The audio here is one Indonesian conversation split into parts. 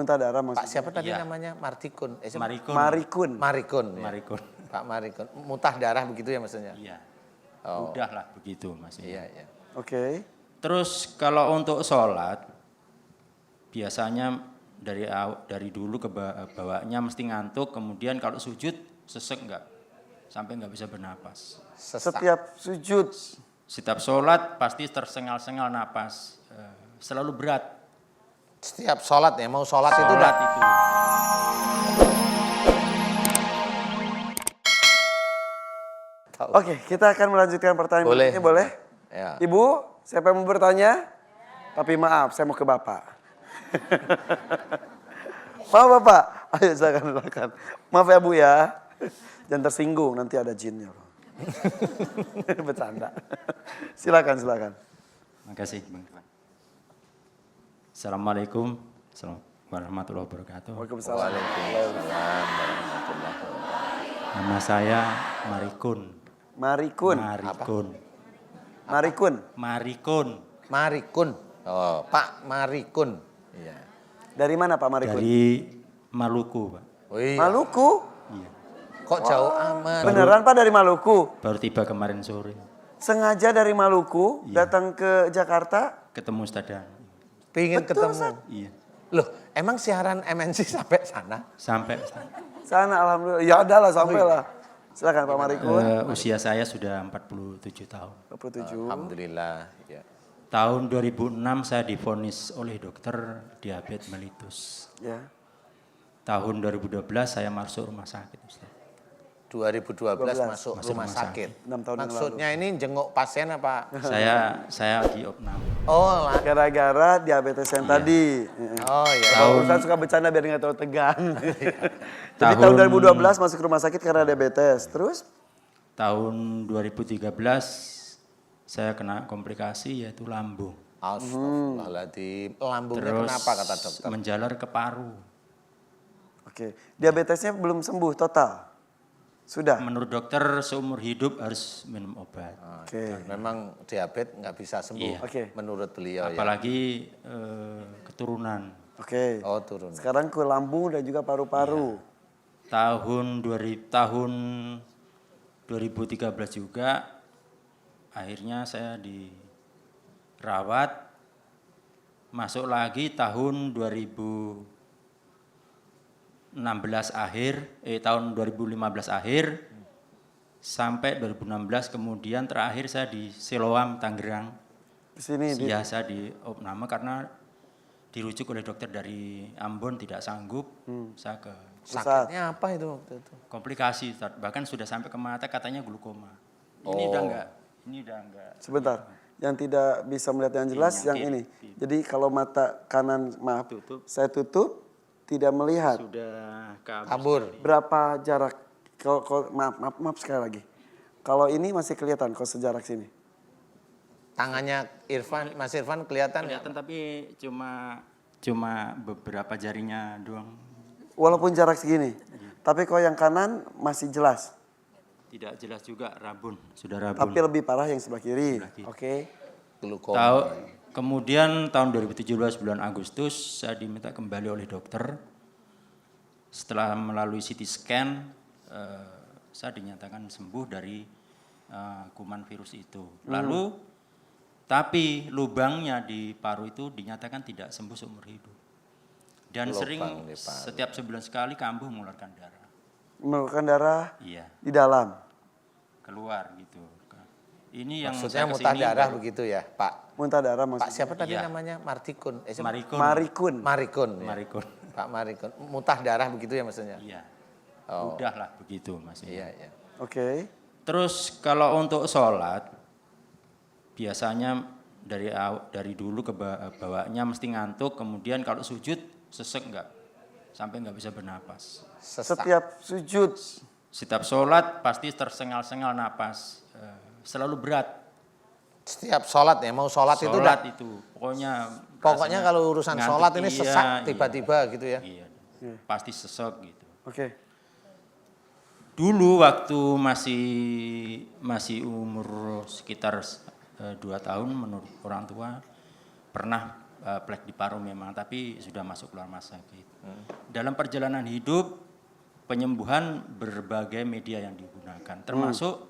Muntah darah maksudnya. Pak siapa tadi Iya. namanya? Martikun. Marikun. Marikun. Marikun. Ya. Marikun. Pak Marikun. Muntah darah begitu ya maksudnya? Iya. Oh. Udahlah begitu Mas. Iya, iya. Oke. Terus kalau untuk sholat, biasanya dari dulu ke bawahnya mesti ngantuk, kemudian kalau sujud sesek enggak, sampai enggak bisa bernapas. Sesak. Setiap sujud. Setiap sholat pasti tersengal-sengal napas, selalu berat. Setiap sholat ya, mau sholat itu udah. Sholat itu. Oke, kita akan melanjutkan pertanyaan Boleh. berikutnya, boleh? Ya. Ibu, siapa yang mau bertanya? Tapi maaf, saya mau ke Bapak. Maaf Bapak, ayo silakan. Maaf ya Bu ya, jangan tersinggung, nanti ada jinnya loh. Bercanda. Silakan. Makasih Bang Tuan. Assalamualaikum warahmatullahi wabarakatuh. Waalaikumsalam. Waalaikumsalam warahmatullahi wabarakatuh. Nama saya Marikun. Marikun. Marikun. Oh, Pak Marikun. Iya. Dari mana Pak Marikun? Dari Maluku, Pak. Oh, iya. Maluku? Iya. Kok jauh amat? Beneran Pak dari Maluku? Baru tiba kemarin sore. Sengaja dari Maluku datang ke Jakarta? Ketemu Ustaz Dan. Pengen Betul, ketemu. Ustaz. Iya. Loh, emang siaran MNC sampai sana? Sampai Ustaz. Sana alhamdulillah. Ya ada lah sampai lah. Silakan Pak Marikun. Usia saya sudah 47 tahun. 27. Alhamdulillah. Ya. Tahun 2006 saya divonis oleh dokter diabetes mellitus. Ya. Tahun 2012 saya masuk rumah sakit, Ustaz. 2012 masuk rumah sakit. 6 tahun yang Maksudnya ini jenguk pasien apa? Saya di opnam. Oh, lah. Gara-gara diabetes yang tadi. Oh ya. Ustaz suka bercanda biar nggak terlalu tegang. Jadi Tahun- tahun 2012 masuk rumah sakit karena diabetes. Terus? Tahun 2013 saya kena komplikasi yaitu lambung. Astagfirullahaladzim. Lambungnya Terus kenapa kata dokter? menjalar ke paru. Oke. Diabetesnya belum sembuh total? Sudah? Menurut dokter seumur hidup harus minum obat. Oke. Memang diabetes nggak bisa sembuh. Iya. Oke. Menurut beliau ya. Apalagi keturunan. Oke. Oh, turun. Sekarang ke lambung dan juga paru-paru. Tahun 2013 juga akhirnya saya dirawat, masuk lagi tahun 2015 akhir sampai 2016, kemudian terakhir saya di Siloam Tangerang. Di sini di Biasa di opname karena dirujuk oleh dokter dari Ambon tidak sanggup, saya ke Sakitnya apa itu waktu itu? komplikasi, Ustaz. Bahkan sudah sampai ke mata katanya glukoma. Ini udah enggak. sebentar. Yang tidak bisa melihat yang jelas yang ini. Jadi kalau mata kanan maaf Tutup. saya tutup tidak melihat. Sudah Kabur. Berapa jarak? Kalau maaf sekali lagi. Kalau ini masih kelihatan kalau sejarak sini. Tangannya Mas Irfan kelihatan ya? Kelihatan tapi cuma beberapa jarinya doang. Walaupun jarak segini. Tapi kalau yang kanan masih jelas. Tidak jelas juga, rabun, sudah rabun. Tapi lebih parah yang sebelah kiri. Sebelah kiri. Oke. Glukoma. Kemudian tahun 2017 bulan Agustus saya diminta kembali oleh dokter. Setelah melalui CT scan, saya dinyatakan sembuh dari kuman virus itu. Lalu, tapi lubangnya di paru itu dinyatakan tidak sembuh seumur hidup. Dan Lubang sering di paru. setiap sebulan sekali kambuh mengeluarkan darah. Mengeluarkan darah Iya, di dalam. keluar gitu. Ini yang Maksudnya saya muntah kesini darah baru- begitu ya, Pak? Muntah darah Pak maksudnya. siapa tadi Iya. namanya? Martikun. Marikun. Marikun. Marikun. Ya. Marikun. Pak Marikun. Muntah darah begitu ya maksudnya? Iya. Oh. Udahlah begitu Mas. Iya, iya. Oke. Terus kalau untuk sholat, biasanya dari dulu ke bawahnya mesti ngantuk, kemudian kalau sujud sesek enggak, sampai enggak bisa bernapas. Sesak. Setiap sujud. Setiap sholat pasti tersengal-sengal napas, selalu berat. Setiap sholat ya, mau sholat itu udah. itu, pokoknya rasanya Kalau urusan ngantuk, sholat ini iya, sesak iya. tiba-tiba gitu ya. Iya, pasti sesek gitu. Oke. Dulu waktu masih umur sekitar 2 tahun menurut orang tua pernah plek di paru memang, tapi sudah masuk keluar rumah sakit. Dalam perjalanan hidup, penyembuhan berbagai media yang digunakan, termasuk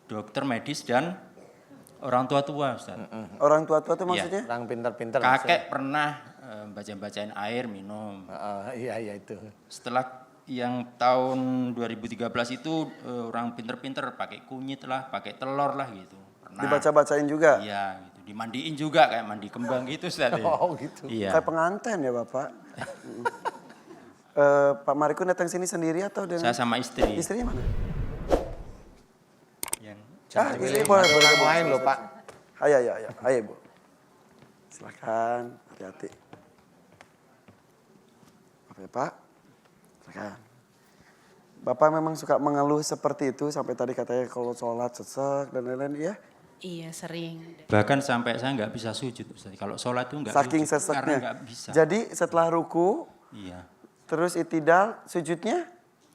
dokter medis dan orang tua-tua, Ustaz. Orang tua-tua itu Iya. maksudnya? Orang pinter-pinter. Kakek pernah baca-bacain air minum. Iya itu. Setelah yang tahun 2013 itu orang pinter-pinter pakai kunyit lah, pakai telur lah gitu. Pernah. Dibaca-bacain juga? Iya, gitu. Dimandiin juga kayak mandi kembang gitu, Ustaz. Ya. Oh gitu. Iya. Kayak pengantin ya Bapak? Pak Marikun datang sini sendiri atau dengan? Saya sama istri. Istrinya mana? Yang Istri boleh. Orang lain loh Pak. Ayo, Bu. Silakan, hati-hati. Apa ya Pak? Silakan. Bapak memang suka mengeluh seperti itu sampai tadi katanya kalau sholat sesek dan lain-lain ya? Iya sering. Bahkan sampai saya nggak bisa sujud, Ustaz. Kalau sholat itu nggak Saking sujud, karena seseknya. nggak bisa. Jadi setelah ruku, Iya. terus itidal, sujudnya,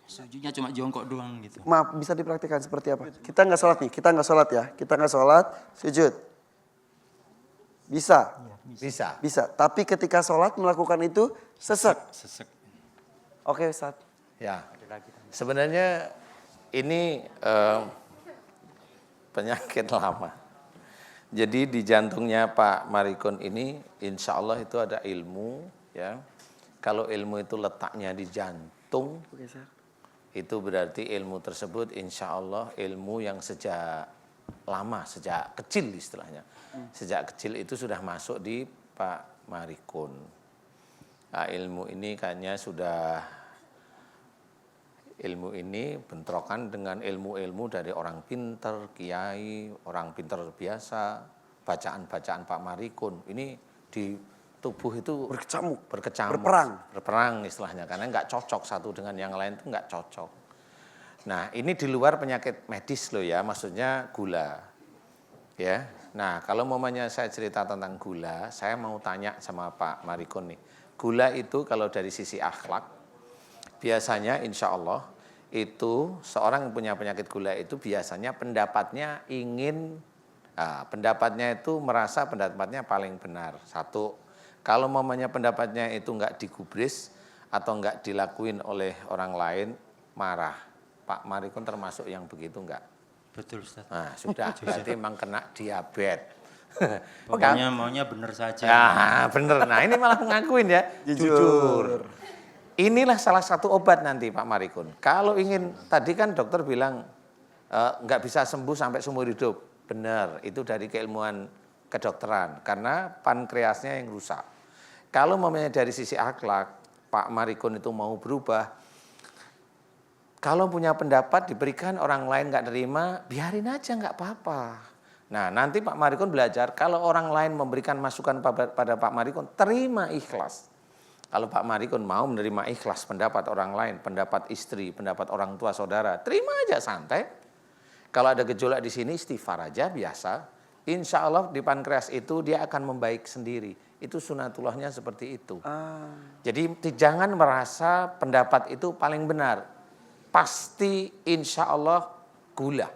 Sujudnya cuma jongkok doang gitu. maaf bisa dipraktikkan seperti apa? Kita nggak sholat nih, kita nggak sholat ya. Kita nggak sholat, sujud. Bisa, Bisa. bisa. Tapi ketika sholat melakukan itu sesek. Sesek. Oke Ustaz. Ya. Sebenarnya ini penyakit lama. Jadi di jantungnya Pak Marikun ini insya Allah itu ada ilmu ya. Kalau ilmu itu letaknya di jantung, Oke, Sir. itu berarti ilmu tersebut insya Allah ilmu yang sejak lama, sejak kecil istilahnya. Sejak kecil itu sudah masuk di Pak Marikun. Nah, ilmu ini kayaknya ilmu ini bentrokan dengan ilmu-ilmu dari orang pinter, kiai, orang pinter biasa, bacaan-bacaan Pak Marikun. Ini di tubuh itu Berkecamuk. berkecamuk, berperang istilahnya, karena nggak cocok satu dengan yang lain itu nggak cocok. Nah ini di luar penyakit medis loh ya, maksudnya gula. Ya, nah kalau mamanya saya cerita tentang gula, saya mau tanya sama Pak Marikun nih, gula itu kalau dari sisi akhlak, biasanya insya Allah itu seorang yang punya penyakit gula itu biasanya pendapatnya pendapatnya itu merasa pendapatnya paling benar. Satu, kalau mamanya pendapatnya itu nggak digubris atau nggak dilakuin oleh orang lain, marah. Pak Marikun termasuk yang begitu nggak? Betul, Ustaz. Nah sudah, berarti memang kena diabetes. Pokoknya maunya bener saja. Ah, bener. Nah ini malah mengakuin ya. Jujur. Inilah salah satu obat nanti Pak Marikun. Kalau ingin, tadi kan dokter bilang nggak bisa sembuh sampai seumur hidup. Benar, itu dari keilmuan kedokteran. Karena pankreasnya yang rusak. Kalau mamanya dari sisi akhlak, Pak Marikun itu mau berubah. Kalau punya pendapat diberikan orang lain nggak terima, biarin aja nggak apa-apa. Nah nanti Pak Marikun belajar, kalau orang lain memberikan masukan pada Pak Marikun, terima ikhlas. Kalau Pak Marikun mau menerima ikhlas pendapat orang lain, pendapat istri, pendapat orang tua saudara, terima aja santai. Kalau ada gejolak di sini istighfar aja biasa. Insya Allah di pankreas itu dia akan membaik sendiri. Itu sunatullahnya seperti itu. Jadi jangan merasa pendapat itu paling benar. Pasti insya Allah gula.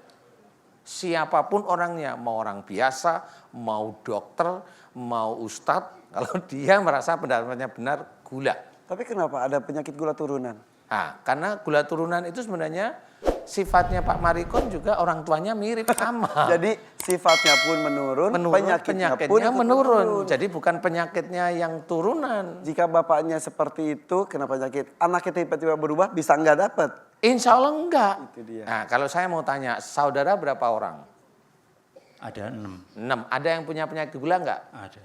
Siapapun orangnya, mau orang biasa, mau dokter, mau ustadz, kalau dia merasa pendapatnya benar, gula. Tapi kenapa ada penyakit gula turunan? Nah, karena gula turunan itu sebenarnya sifatnya Pak Marikun juga orang tuanya mirip sama. Jadi sifatnya pun menurun, penyakitnya pun ikut menurun. Jadi bukan penyakitnya yang turunan. Jika bapaknya seperti itu, kena penyakit, anaknya tiba-tiba berubah, bisa nggak dapat? Insya Allah enggak. Itu dia. Nah, kalau saya mau tanya, saudara berapa orang? Ada 6. 6. Ada yang punya penyakit gula enggak? Ada.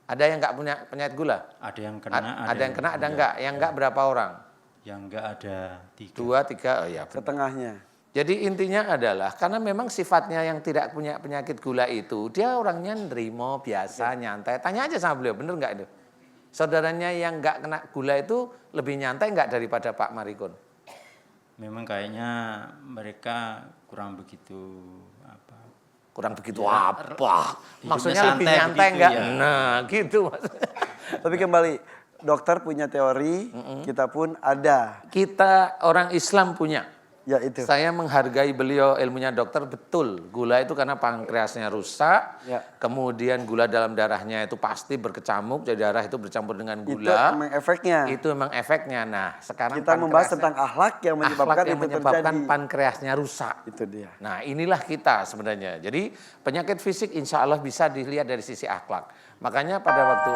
Ada yang enggak punya penyakit gula? Ada yang kena, Ada yang kena, ada enggak? Yang enggak berapa orang? Yang enggak ada 3. 2, 3, oh ya. Setengahnya. Jadi intinya adalah karena memang sifatnya yang tidak punya penyakit gula itu, dia orangnya nerimo, biasa, nyantai. Tanya aja sama beliau, bener enggak itu? Saudaranya yang enggak kena gula itu lebih nyantai enggak daripada Pak Marikun? Memang kayaknya mereka kurang begitu Kurang begitu Ya, apa? Maksudnya hidupnya lebih santai nyantai begitu, enggak? ya. Nah, gitu maksudnya. Tapi kembali, dokter punya teori, kita pun ada. Kita orang Islam punya. Ya itu. Saya menghargai beliau ilmunya dokter, betul. Gula itu karena pankreasnya rusak, Ya. kemudian gula dalam darahnya itu pasti berkecamuk, jadi darah itu bercampur dengan Itu gula. memang efeknya. Itu memang efeknya. Nah, sekarang Kita membahas pankreasnya- tentang akhlak yang menyebabkan akhlak yang itu menyebabkan terjadi. pankreasnya rusak. Itu dia. Nah, inilah kita sebenarnya. Jadi penyakit fisik insya Allah bisa dilihat dari sisi akhlak. Makanya pada waktu